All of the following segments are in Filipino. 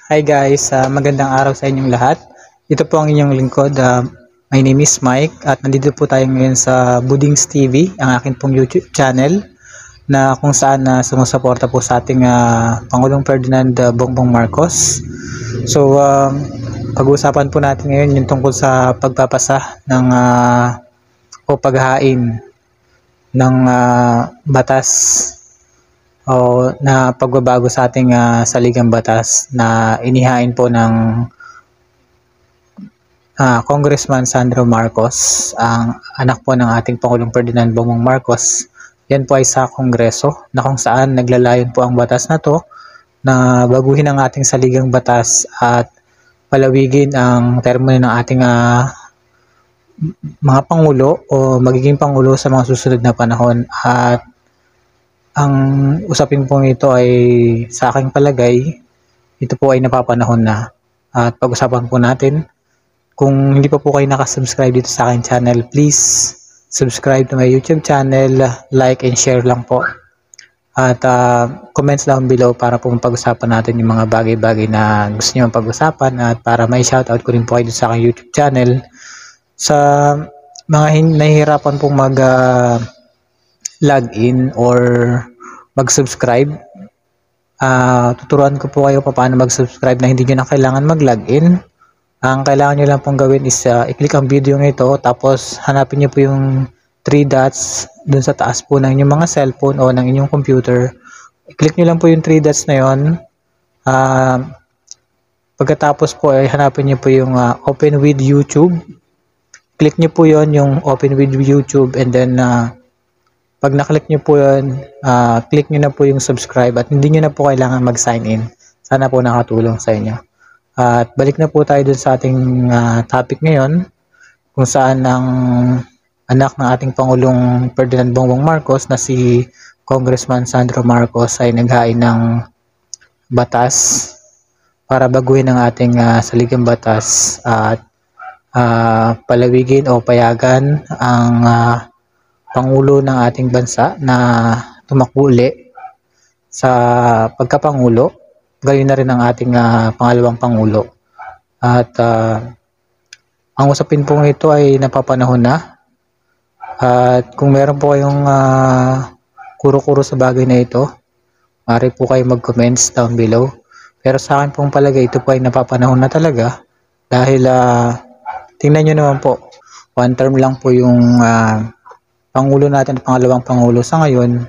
Hi guys, magandang araw sa inyong lahat. Ito po ang inyong lingkod. My name is Mike at nandito po tayo ngayon sa Budings TV, ang akin pong YouTube channel na kung saan sumusuporta po sa ating Pangulong Ferdinand Bongbong Marcos. So, pag-uusapan po natin ngayon yung tungkol sa pagpapasa ng o paghahain ng batas o na pagbabago sa ating saligang batas na inihain po ng Congressman Sandro Marcos, ang anak po ng ating Pangulong Ferdinand Bongbong Marcos. Yan po ay sa Kongreso na kung saan naglalayon po ang batas na to na baguhin ang ating saligang batas at palawigin ang termo ng ating mga Pangulo o magiging Pangulo sa mga susunod na panahon. At ang usapin po ito ay sa aking palagay, ito po ay napapanahon na. At pag-usapan po natin, kung hindi pa po kayo nakasubscribe dito sa aking channel, please subscribe to my YouTube channel, like and share lang po. At comments down below para po pag-usapan natin yung mga bagay-bagay na gusto nyo pag-usapan at para may shoutout ko rin po kayo sa aking YouTube channel. Sa mga nahihirapan pong login or mag-subscribe, tuturuan ko po kayo paano mag-subscribe na hindi nyo na kailangan mag-login. Ang kailangan nyo lang pong gawin is i-click ang video nito, tapos hanapin nyo po yung 3 dots dun sa taas po ng inyong mga cellphone o ng inyong computer. I-click nyo lang po yung 3 dots na yon. Pagkatapos po ay hanapin nyo po yung open with YouTube. Click nyo po yon, yung open with YouTube, and then pag naklik nyo po yun, click nyo na po yung subscribe at hindi nyo na po kailangan mag-sign in. Sana po nakatulong sa inyo. At balik na po tayo dun sa ating topic ngayon, kung saan ang anak ng ating Pangulong Ferdinand Bongbong Marcos na si Congressman Sandro Marcos ay naghain ng batas para baguhin ang ating saligang batas at palawigin o payagan ang Pangulo ng ating bansa na tumakbo uli sa pagkapangulo, gayon na rin ang ating pangalawang Pangulo. At ang usapin pong ito ay napapanahon na. At kung meron po kayong kuro-kuro sa bagay na ito, maaari po kayo mag-comments down below. Pero sa akin pong palagay, ito po ay napapanahon na talaga dahil tingnan nyo naman po, 1 term lang po yung Pangulo natin, pangalawang Pangulo sa ngayon.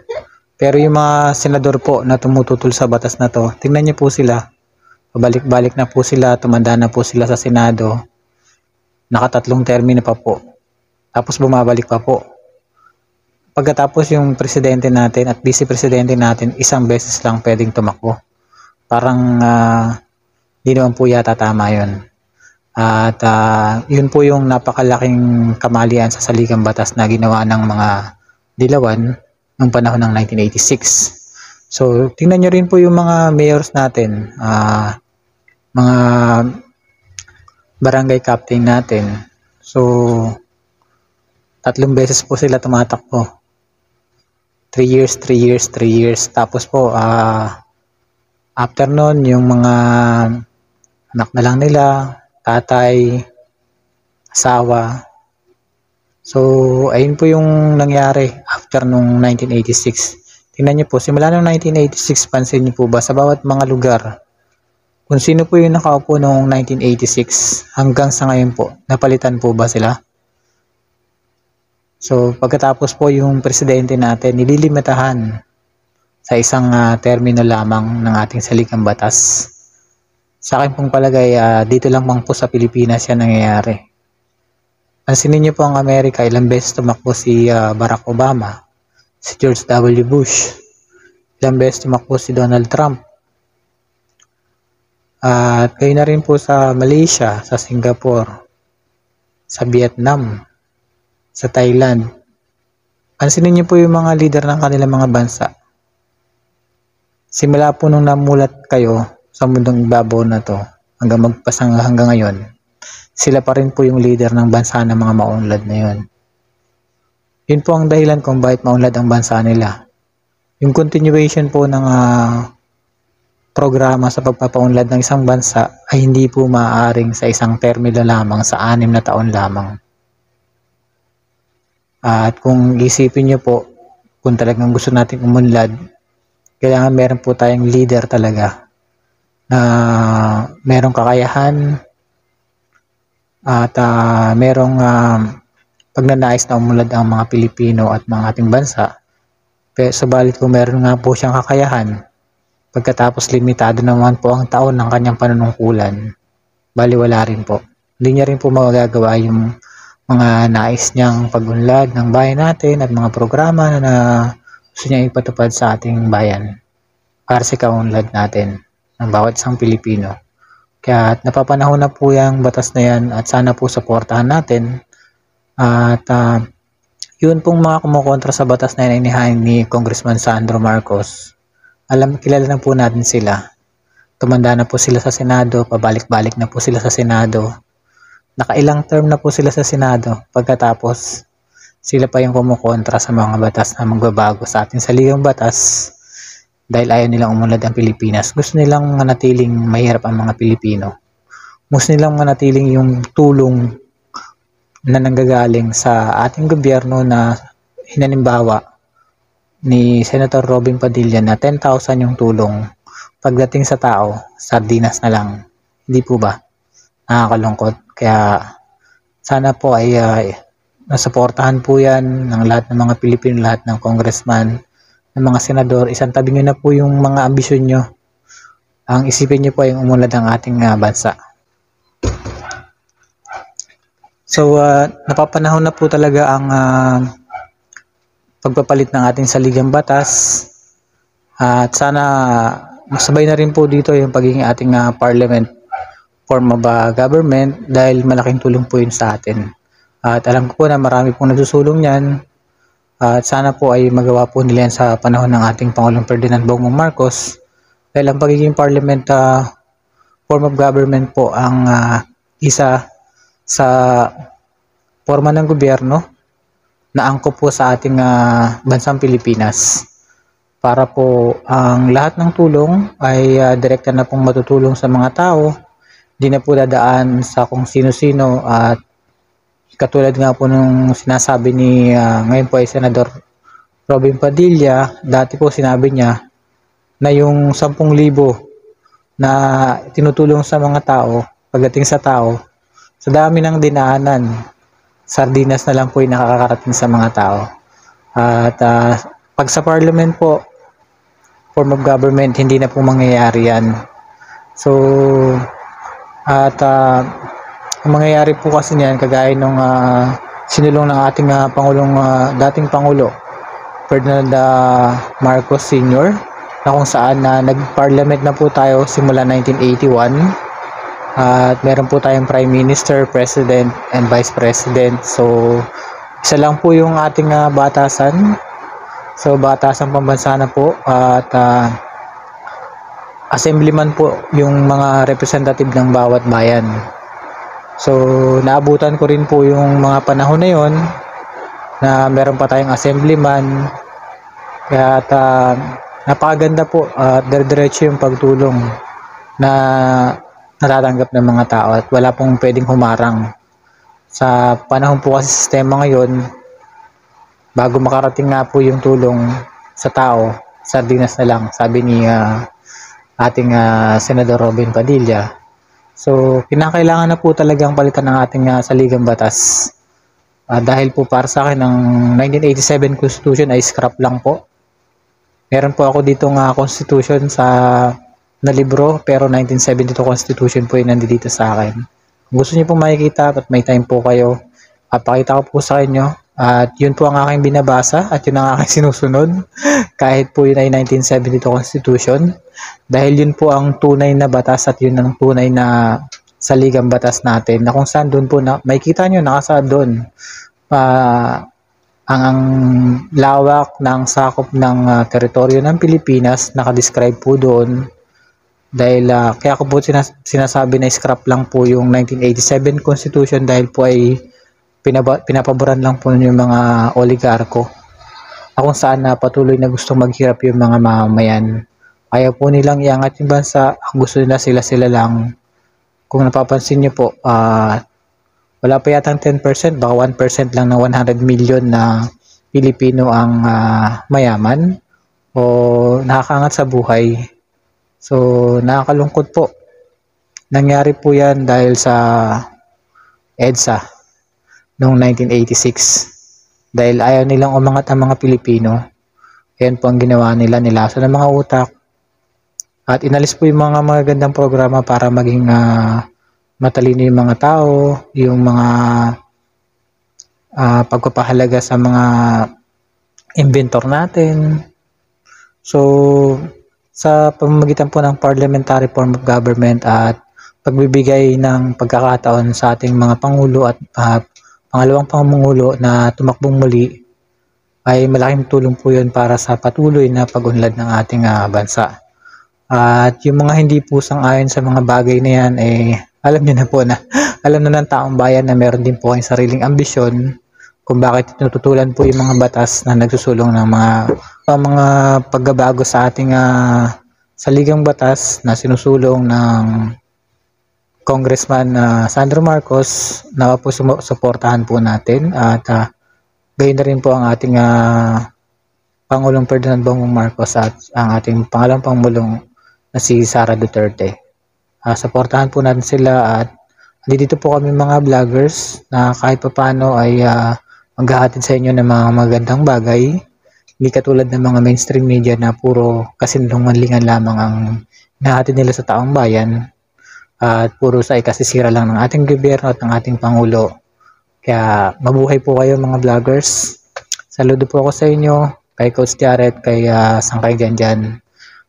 Pero yung mga senador po na tumututol sa batas na to, tingnan niyo po sila. Pabalik-balik na po sila, tumanda na po sila sa Senado. Nakatatlong termino pa po. Tapos bumabalik pa po. Pagkatapos yung presidente natin at vice-presidente natin, isang beses lang pwedeng tumakbo. Parang di naman po yata tama yun. At yun po yung napakalaking kamalian sa saligang batas na ginawa ng mga dilawan noong panahon ng 1986. So, tingnan nyo rin po yung mga mayors natin, mga barangay captain natin. So, 3 beses po sila tumatakbo. 3 years, 3 years, 3 years. Tapos po, after nun, yung mga anak na lang nila, tatay, asawa. So, ayun po yung nangyari after nung 1986. Tingnan niyo po, simula nung 1986, pansin niyo po ba sa bawat mga lugar, kung sino po yung nakaupo noong 1986 hanggang sa ngayon po, napalitan po ba sila? So, pagkatapos po yung presidente natin, nililimitahan sa isang termino lamang ng ating saligang batas. Sa akin pong palagay, dito lang po sa Pilipinas yan nangyayari. Pansinin niyo po ang Amerika, ilang beses tumakbo si Barack Obama, si George W. Bush, ilang beses tumakbo si Donald Trump. At kayo na rin po sa Malaysia, sa Singapore, sa Vietnam, sa Thailand. Pansinin niyo po yung mga leader ng kanilang mga bansa. Simula po nung namulat kayo sa mundong ibabaw na to hanggang magpasang hanggang ngayon, sila pa rin po yung leader ng bansa ng mga maunlad na yun. Yun po ang dahilan kung bakit maunlad ang bansa nila. Yung continuation po ng programa sa pagpapaunlad ng isang bansa ay hindi po maaaring sa isang termino lamang sa 6 na taon lamang. At kung isipin nyo po, kung talagang gusto nating umunlad, kailangan meron po tayong leader talaga na merong kakayahan at merong pagnanais na umunlad ang mga Pilipino at mga ating bansa. Pero subalit kung meron nga po siyang kakayahan, pagkatapos limitado naman po ang taon ng kanyang panunungkulan, baliwala rin po. Hindi niya rin po magagawa yung mga nais niyang pagunlad ng bayan natin at mga programa na gusto niya ipatupad sa ating bayan para sa kaunlad natin ng bawat isang Pilipino. Kaya napapanahon na po yung batas na yan at sana po suportahan natin. At yun pong mga kumukontra sa batas na yan inihain ni Congressman Sandro Marcos. Kilala na po natin sila. Tumanda na po sila sa Senado, pabalik-balik na po sila sa Senado. Nakailang term na po sila sa Senado pagkatapos sila pa yung kumukontra sa mga batas na magbabago sa ating saligang batas dahil ayaw nilang umunlad ang Pilipinas. Gusto nilang manatiling mahirap ang mga Pilipino. Gusto nilang manatiling yung tulong na nanggagaling sa ating gobyerno na hinanimbawa ni Senator Robin Padilla na 10,000 yung tulong. Pagdating sa tao, sardinas na lang. Hindi po ba? Nakakalungkot. Kaya sana po ay nasuportahan po yan ng lahat ng mga Pilipino, lahat ng congressman, ng mga senador. Isang tabi nyo na po yung mga ambisyon nyo. Ang isipin nyo po ay umunlad ang ating bansa. So, napapanahon na po talaga ang pagpapalit ng ating saligang batas. At sana masabay na rin po dito yung pagiging ating parliament form of government dahil malaking tulong po yun sa atin. At alam ko po na marami pong nagsusulong yan. At sana po ay magawa po nila yan sa panahon ng ating Pangulong Ferdinand Bongbong Marcos. Dahil ang pagiging parliament form of government po ang isa sa forma ng gobyerno na angkop po sa ating bansang Pilipinas. Para po ang lahat ng tulong ay direkta na pong matutulong sa mga tao. Di na po dadaan sa kung sino-sino at katulad nga po nung sinasabi ni ngayon po ay Senador Robin Padilla, dati po sinabi niya na yung 10,000 na tinutulong sa mga tao, pagdating sa tao, sa dami ng dinaanan, sardinas na lang po yung nakakarating sa mga tao. At pag sa parliament po, form of government, hindi na po mangyayari yan. So, at ang mangyayari po kasi niyan kagaya nung sinulong ng ating dating Pangulo Ferdinand Marcos Sr. na kung saan nag-parliament na po tayo simula 1981 at meron po tayong Prime Minister, President, and Vice President. So isa lang po yung ating batasan. So batasan pambansa na po at assemblyman po yung mga representative ng bawat bayan. So naabutan ko rin po yung mga panahon na yon na meron pa tayong assemblyman. Kaya napakaganda po at dire-diretso yung pagtulong na natatanggap ng mga tao at wala pong pwedeng humarang. Sa panahon po kasi sistema ngayon, bago makarating nga po yung tulong sa tao, sardinas na lang, sabi ni ating Senador Robin Padilla. So, kinakailangan na po talagang palitan ng ating saligang batas. Dahil po para sa akin, ang 1987 Constitution ay scrap lang po. Meron po ako dito Constitution na libro, pero 1972 Constitution po yung nandito sa akin. Kung gusto niyo po makikita at may time po kayo, pakita ko po sa inyo. At yun po ang aking binabasa at yun ang aking sinusunod kahit po yun ay 1972 Constitution dahil yun po ang tunay na batas at yun ang tunay na saligang batas natin na kung saan doon po makikita nyo nakasaad doon ang lawak ng sakop ng teritoryo ng Pilipinas, nakadescribe po doon dahil kaya ko po sinasabi na scrap lang po yung 1987 Constitution dahil po ay pinapaboran lang po yung mga oligarko na kung saan patuloy na gustong maghirap yung mga mamamayan. Ayaw po nilang iangat yung bansa, ang gusto nila sila lang. Kung napapansin niyo po, wala pa yatang 10%, baka 1% lang ng 100 million na Pilipino ang mayaman o nakakaangat sa buhay. So, nakakalungkot po. Nangyari po yan dahil sa EDSA noong 1986. Dahil ayaw nilang umangat ang mga Pilipino. Yan po ang ginawa nila, nilaso ng mga utak. At inalis po yung mga magagandang programa para maging matalino yung mga tao, yung mga pagpapahalaga sa mga inventor natin. So, sa pamamagitan po ng parliamentary form of government at pagbibigay ng pagkakataon sa ating mga pangulo at pangalawang pangulo na tumakbong muli, ay malaking tulong po yun para sa patuloy na pag-unlad ng ating bansa. At yung mga hindi po sang-ayon sa mga bagay na yan, alam niyo na po na alam na ng taong bayan na meron din po kayong sariling ambisyon kung bakit tinututulan po yung mga batas na nagsusulong ng mga pagbabago sa ating saligang batas na sinusulong ng Congressman Sandro Marcos, na po suportahan po natin. At gayon na rin po ang ating Pangulong Ferdinand Bongbong Marcos at ang ating pangalawang Pangulong na si Sara Duterte. Suportahan po natin sila at dito po kami mga vloggers na kahit papaano ay maghahatid sa inyo ng mga magandang bagay. Hindi katulad ng mga mainstream media na puro kasinungalingan lamang ang nahatid nila sa taong bayan at puro sa ikasisira lang ng ating gobyerno at ng ating Pangulo. Kaya mabuhay po kayo mga vloggers. Saludo po ako sa inyo, kay Coach Jared, kay Sangkay Janjan.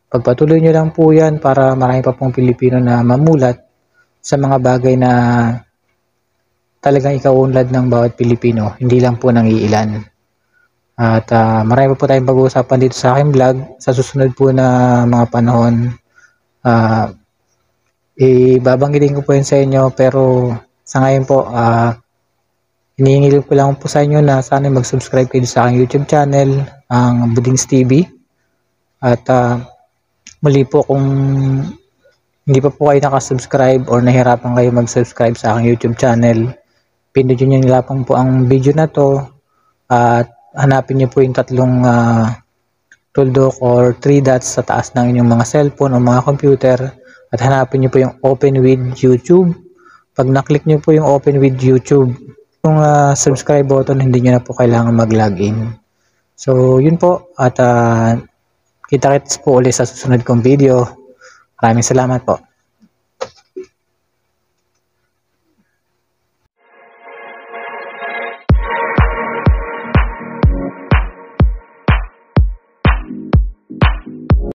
Pagpatuloy nyo lang po yan para marami pa pong Pilipino na mamulat sa mga bagay na talagang ikaunlad ng bawat Pilipino, hindi lang po ng iilan. At marami pa po tayong pag-uusapan dito sa aking vlog sa susunod po na mga panahon. Ibabanggitin ko po yun sa inyo, pero sa ngayon po, hinihingi ko lang po sa inyo na sana mag-subscribe kayo sa aking YouTube channel, ang Budings TV. At muli po, kung hindi pa po kayo nakasubscribe or nahirapan kayo mag-subscribe sa aking YouTube channel, pindutin nyo nilapang po ang video na to at hanapin nyo po yung tatlong tuldok or 3 dots sa taas ng inyong mga cellphone o mga computer at hanapin nyo po yung Open with YouTube. Pag naklik nyo po yung Open with YouTube, yung subscribe button, hindi nyo na po kailangan mag-login. So, yun po. At kita-kits po ulit sa susunod kong video. Maraming salamat po.